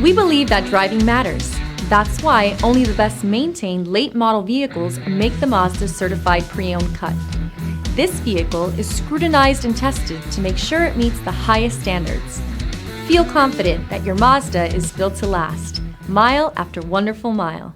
We believe that driving matters. That's why only the best maintained late model vehicles make the Mazda certified pre-owned cut. This vehicle is scrutinized and tested to make sure it meets the highest standards. Feel confident that your Mazda is built to last, mile after wonderful mile.